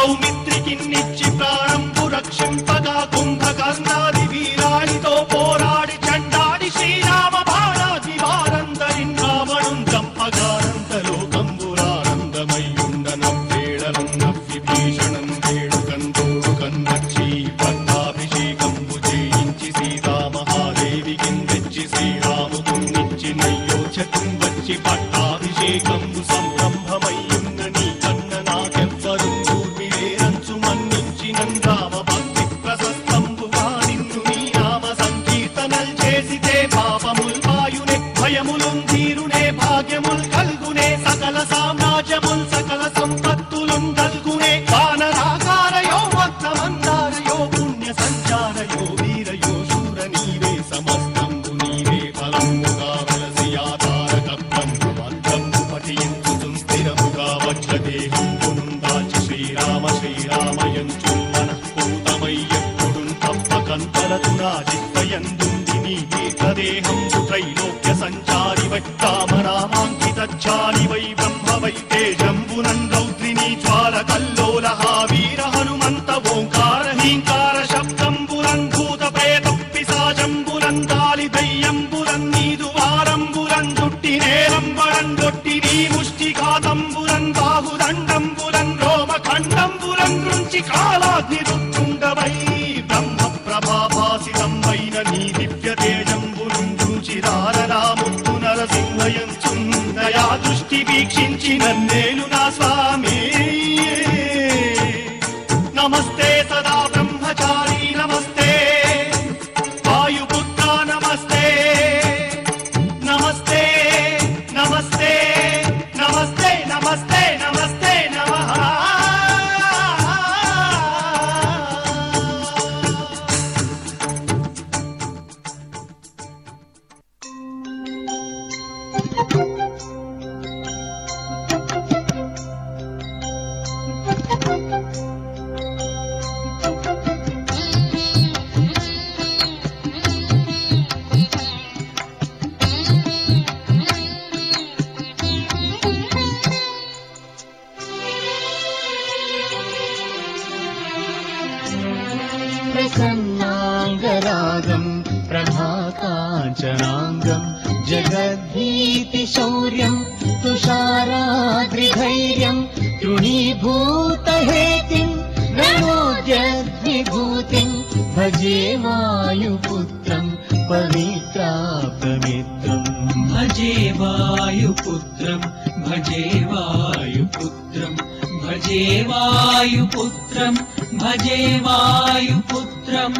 సౌమిత్రికిన్నిచ్చి ప్రాణంబు రక్షింపగా కుంభకర్ణాది వీరానితో పోరాడి చండాడి శ్రీరామ బాణాది వారందరిన్ రావణుం చంపగానంతలో కంబురానందమయ్యుండనవ్వేళలం నవ్వి భీషణం వేడుకందోడు కన్నచ్చి పట్టాభిషేకంబు చేయించి సీతామహాదేవికిందెచ్చి శ్రీరాముకున్నిచ్చి నయ్యోచకం వచ్చి పట్టాభిషేకంబు సంరంభమయ్యున్న నీ కన్న నాకెవ్వరు ఊర్మిలేరంచు మన్నించినం రామ భక్తి ప్రశస్తంబుగా నిన్ను నీ నామ సంకీర్తనల్ చేసితే పాపముల్ వాయునే భయములుం తీరునే భాగ్యముల్ కల్గునే సకల సామ్రాజ్యముల్ సకల సంపత్తులుం కల్గునే వానరాకారయో భక్తమందారయో పుణ్య సంచారయో వీరయో శూర నీవే సమస్తంబు నీవే ఫలముగా వెలసి ఆధారక బ్రహ్మమంత్రంబు పఠించు స్థిరముగా వజ్రదేహంబును దాచి శ్రీరామ శ్రీరామయంచు మనఃపూతమయ్యెప్పుడున్ తప్పకంతలతు నా చిత్తయందుంది నీ దీర్ఘదేహంబు త్రైలోక్య సంచారి వై రామనామాంకితచ్చారి వై బ్రహ్మ వై తేజంబునన్ రౌద్రిని జ్వాల కల్లోల వీర హనుమంత ఓంకార హీంకార శబ్దంబురన్ భూత ప్రేత పిశాచంబురన్ దాలి దయ్యంబురన్ నీదు వారంబురన్ దుట్టి నేలంబరన్ దొట్టి నీ ముష్టిఘాతంబురన్ బాహుదండంబురన్ రోమఖండంబురన్ రుంచి కాలాగ్ని దుత్తుండవై బ్రహ్మ ప్రభాభాసితంబైన నీ దివ్య తేజంబురుం రుచిరారరాముత్తు నరసింహయంచుందయా దృష్టి వీక్షించి నన్నేలు నా స్వామి నమస్తే సదా బ్రహ్మచారి నమస్తే వాయుపుత్ర నమస్తే నమస్తే నమస్తే నమస్తే నమస్తే నమస్తే నమః प्रसन्नाङ्गरागं प्रभाकाञ्चनाङ्गं जगद्भीतिशौर्यं तुषाराद्रिधैर्यं तृणीभूतहेतिं नमोद्यद्विभूतिं भजे वायुपुत्रं पवित्राप्तमित्रम् भजे वायुपुत्रं भजे वायुपुत्रं भजे वायुपुत्रं भजे वायुपुत्रम्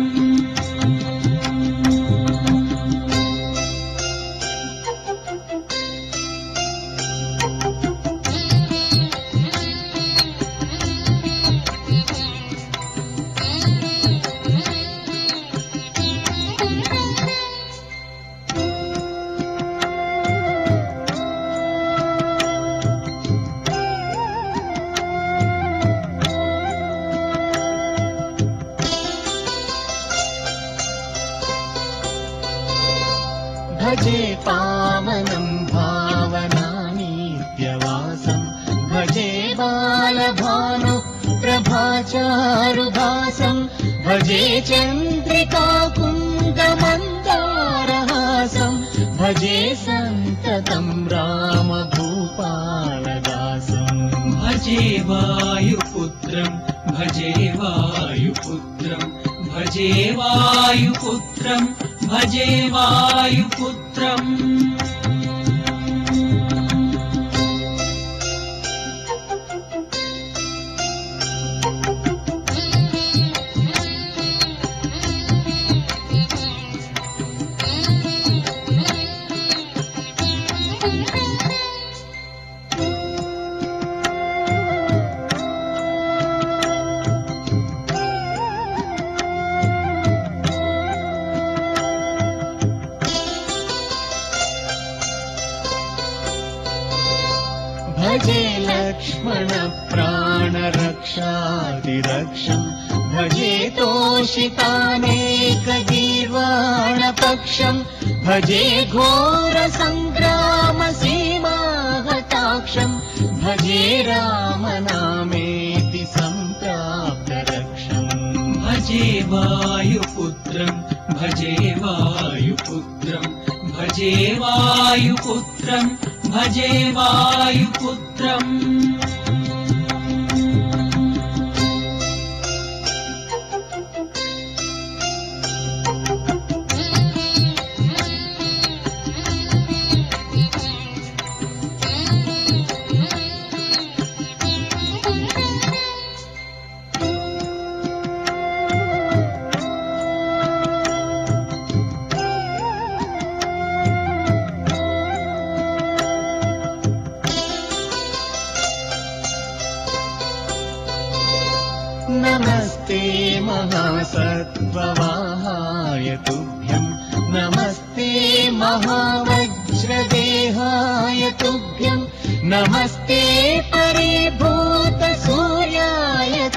भजे पावनं भावनानीत्यवासं भजे बालभानु प्रभाचारुभासं भजे चन्द्रिकाकुन्दमन्दारहासं भजे सन्ततं रामभूपालदासं भजे वायुपुत्रं भजे वायुपुत्रं भजे वायुपुत्रं भजे वायुपुत्रम् भजे लक्ष्मण प्राणरक्षादिरक्षं भजे तोषितानेकगीर्वाणपक्षं भजे घोरसङ्ग्रामसीमाहताक्षं भजे रामनामेति सम्प्राप्तमोक्षम् भजे वायुपुत्रं भजे वायुपुत्रं भजे वायुपुत्रं भजे वायुपुत्रम् नमस्ते महासत्त्ववाहाय तुभ्यं नमस्ते महावज्रदेहाय तुभ्यं नमस्ते परिभूतसूर्याय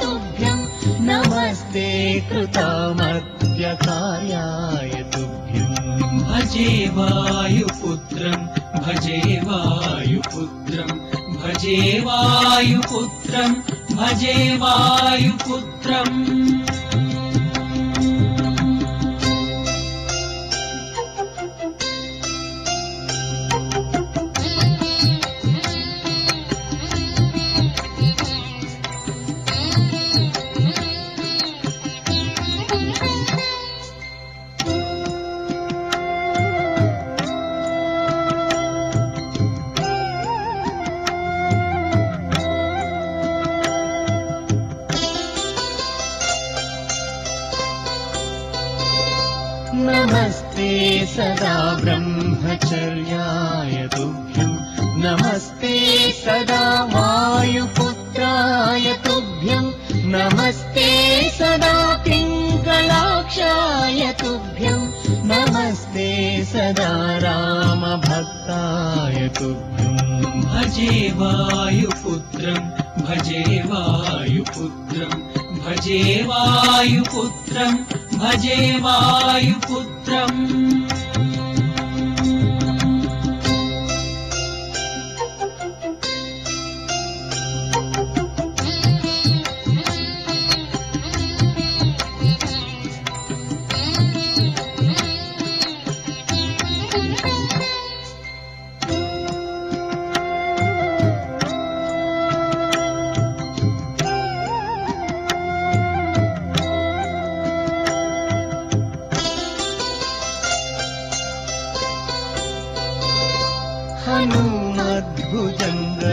तुभ्यं नमस्ते कृतामत्यकार्याय तुभ्यं भजे वायुपुत्रं भजे वायुपुत्रं भजे वायुपुत्रं भजे वायुपुत्रम् नमस्ते सदा ब्रह्मचर्याय तुभ्यं नमस्ते सदा वायुपुत्राय तुभ्यं नमस्ते सदा पिङ्गलाक्षाय तुभ्यं नमस्ते सदा रामभक्ताय तुभ्यं भजे वायुपुत्रं भजे वायुपुत्रं भजे वायुपुत्रं भजे वायुपुत्रम्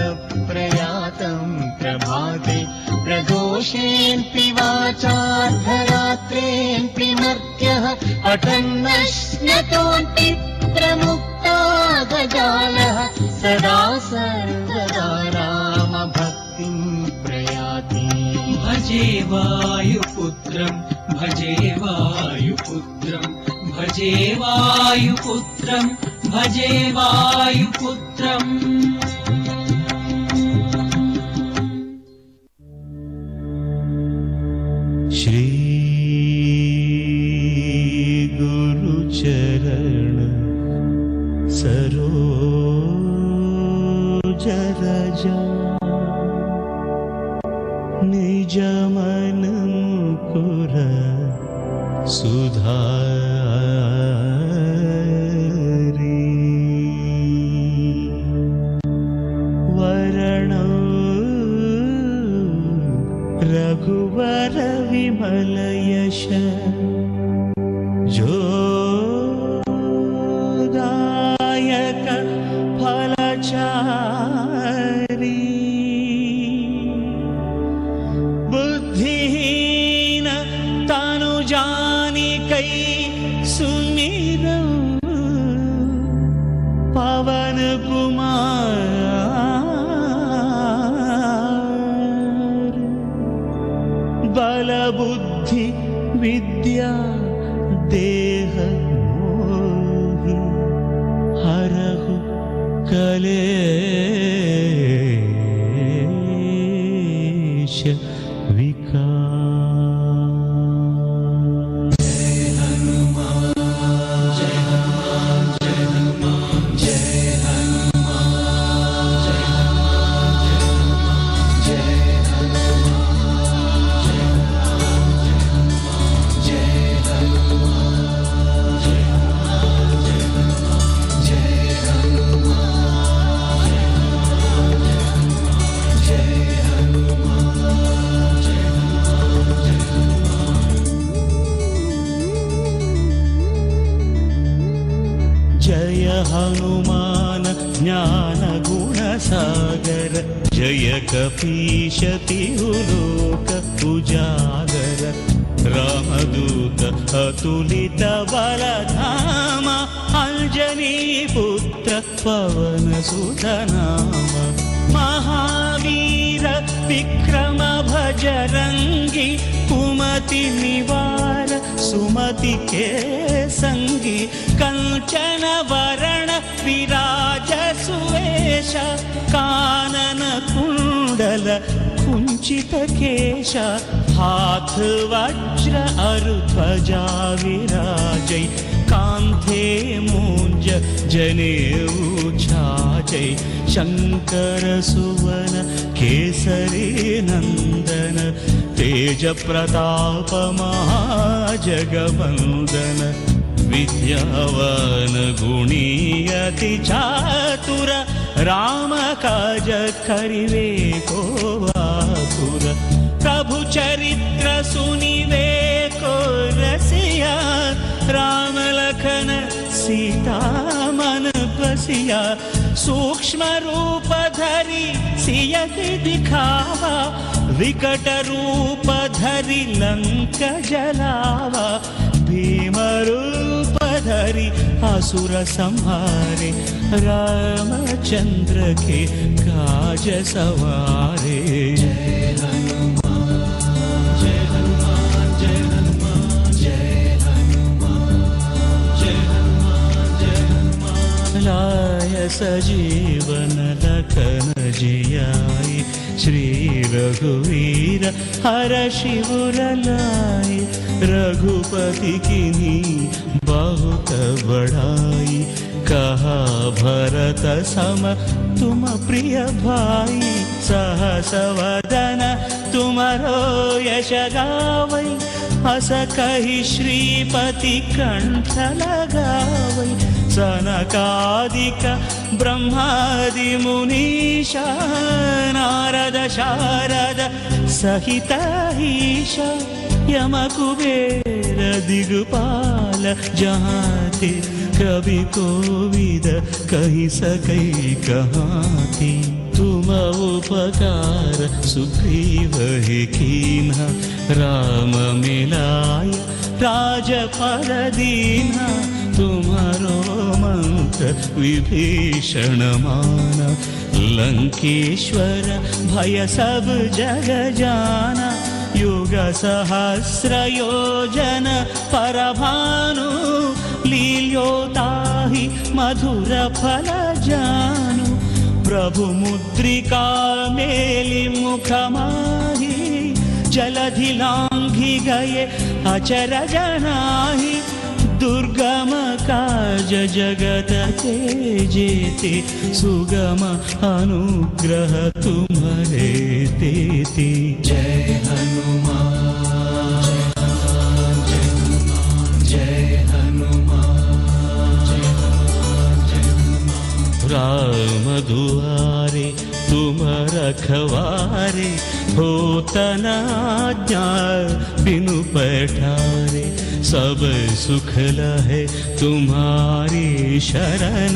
हनुमद्भुजङ्गप्रयातं प्रभाते प्रदोषेऽपि वाचार्धरात्रेऽपि मर्त्यः पठन्नश्नतोऽपि प्रमुक्ता गजालः सदा सर्वदा रामभक्तिं प्रयाति भजे वायुपुत्रं भजे वायुपुत्रं भजे वायुपुत्रं भजे वायुपुत्रम् श्री गुरुचरण सरोज रज निज मन मुकुर सुधारी वरण रघुवर विमल यश जोदायक फलचारी बुद्धिहीन तनु जानिकै सुमिरौ पवन कुमार बल बुद्धि विद्या देह मोहि हरहु कलेश विकार जय हनुमान जय हनुमान जय हनुमान जय हनुमान जय हनुमान जय हनुमान हनुमान ज्ञान गुण सागर जय कपीश तिहुलोक उजागर रामदूत अतुलित बलधाम अंजनी पुत्र पवन सुत नाम महावीर विक्रम भजरंगी कुमति निवार सुमति के संगी कंचन वरण विराज सुवेश कानन कुंडल कुंचित केश हाथ वज्र अरु ध्वजा विराजै कांधे मूंज जनेऊ छाजै शंकर सुवन केसरी नंदन तेज प्रताप महाजगवंदन विद्यावान गुणी अति चातुर राम काज करिवे को आतुर प्रभु चरित्र सुनिवे को रसिया राम लखन सीता मन बसिया सूक्ष्म रूप धरि सियहि दिखावा विकट रूप धरि लंक जलावा भीम रूप धरि असुर संहारे रामचंद्र के काज सवारे जय हनुमान जय हनुमान जय हनुमान जय हनुमान जय हनुमान जय हनुमान लाय सजीवन लखन जियाई श्री रघुवीर हर शिवर लाई रघुपति कीन्ही बहुत बड़ाई कहा भरत सम तुम प्रिय भाई सहस वदन तुमरो यश गावै अस कहि श्रीपति कंठ लगावै सनकादिक ब्रह्मादि मुनीशा नारद शारद सहित ईशा यम कुबेर दिगपाल जहाते कवि कोविद कहि सकै कहाते तुम उपकार सुग्रीव ही कीन्हा राम मिलाय राजपद दीन्हा तुम्हारो मंत्र विभीषण माना लंकेश्वर भय सब जग जाना युग सहस्र योजन परभानु लील्योताहि मधुर फल जानु प्रभु मुद्रिका मेलि मुख माहि जलधि लांघि गए अचरज नाही दुर्गम काज जगत के जेते सुगम अनुग्रह तुम्हारे देते जय हनुमान जय हनुमान जय हनुमान जय हनुमान जय हनुमान राम दुआरे तुम रखवारे होत न आज्ञा बिनु पैठारे सब सुख लहे तुम्हारी शरण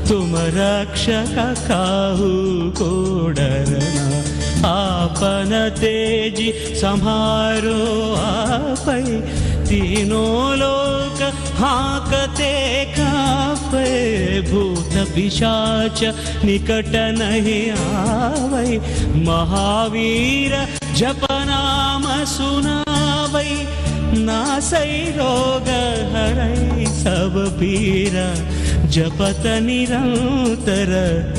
तुम रक्षक काहू को डरना आपन तेजी सम्हारो आपै तीनों लोक हाँकते कांपे भूत पिशाच निकट नहीं आवै महावीर जप नाम सुनावै नासै रोग हरै सब पीरा जपत निरंतर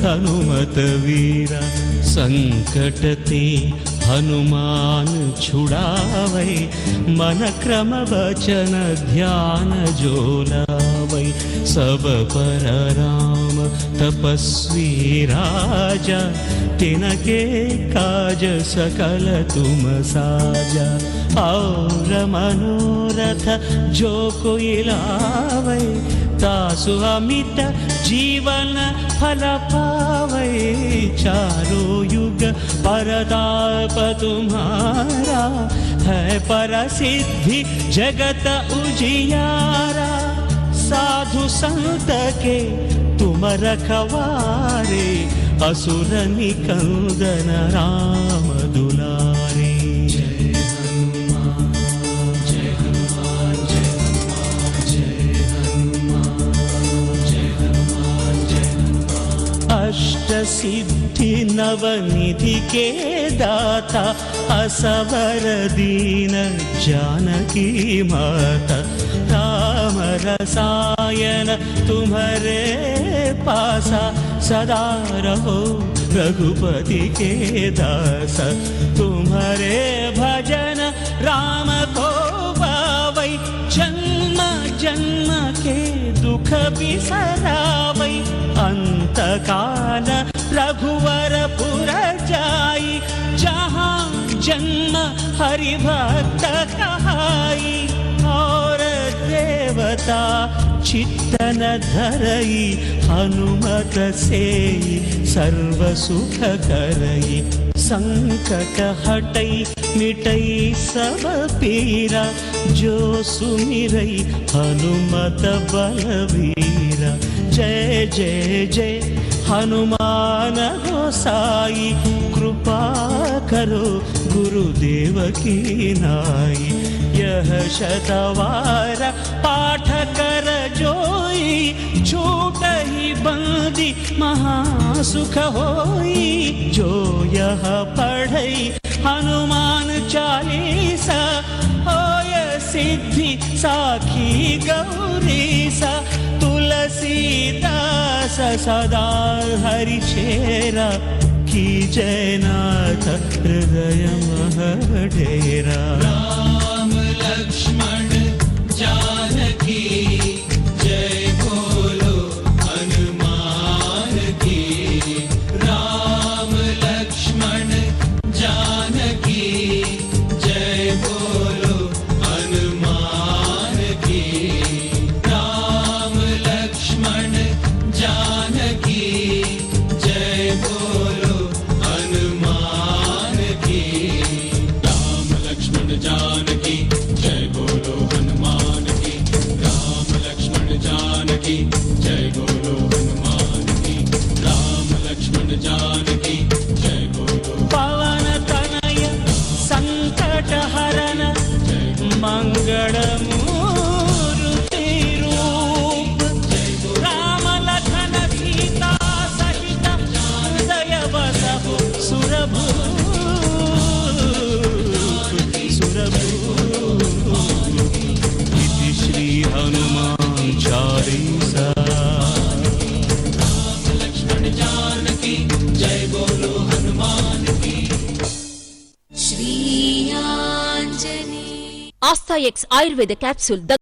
हनुमत वीरा संकट ते हनुमान छुड़ावै मन क्रम वचन ध्यान जो लावै सब पर राम तपस्वी राजा तिनके काज सकल तुम साजा और मनोरथ जो कोई लावै तासु अमित जीवन फल पावै चारों युग परताप तुम्हारा है परसिद्धि जगत उजियारा साधु संत के तुम रखवारे, असुर निकंदन राम दुलारे। जय हनुमान जय हनुमान जय हनुमान जय हनुमान जय हनुमान जय हनुमान। अष्ट सिद्धि नवनिधि के दाता, असवर दीन जानकी माता। राम रसायन तुम्हारे पासा, सदा रहो रघुपति के दास। तुम्हारे भजन राम को पावै, जन्म जन्म के दुख बिसरावै। अंत काल रघुवर पुर जाई, जहाँ जन्म हरि भक्त कहाई। और देवता चित्तन धरई, हनुमत से सर्व सुख करई। संकट हटई मिटई सब पीरा, जो सुमिरई हनुमत बलवीरा। जय जय जय हनुमान गोसाई, कृपा करो गुरुदेव की नाई। यह शतवार पाठ कर जोई, छूटहि बंदी महासुख होई। जो यह पढ़ई हनुमान चालीसा, होय सिद्धि साखी गौरीसा। तुलसीदास सदा हरि चेरा, की जयनाथ हृदय मह डेरा। राम लक्ष्मण जानकी जय बोलो हनुमान की। राम लक्ष्मण जानकी जय बोलो हनुमान की। राम लक्ष्मण जानकी जय बोलो हनुमान की। राम लक्ष्मण जानकी जय बोलो हनुमान की। राम लक्ष्मण जानकी जय बोलो हनुमान की। राम लक्ष्मण जानकी जय बोलो। पवन तनय संकट हरन, मंगल मूर्ति रूप। राम लखन सीता सहित, हृदय बसहु सुरभूप। इति श्री हनुमान चालीसा। राम लक्ष्मण जानकी जय बोलो हनुमान की। श्री आंजनेय आस्था एक्स आयुर्वेद कैप्सूल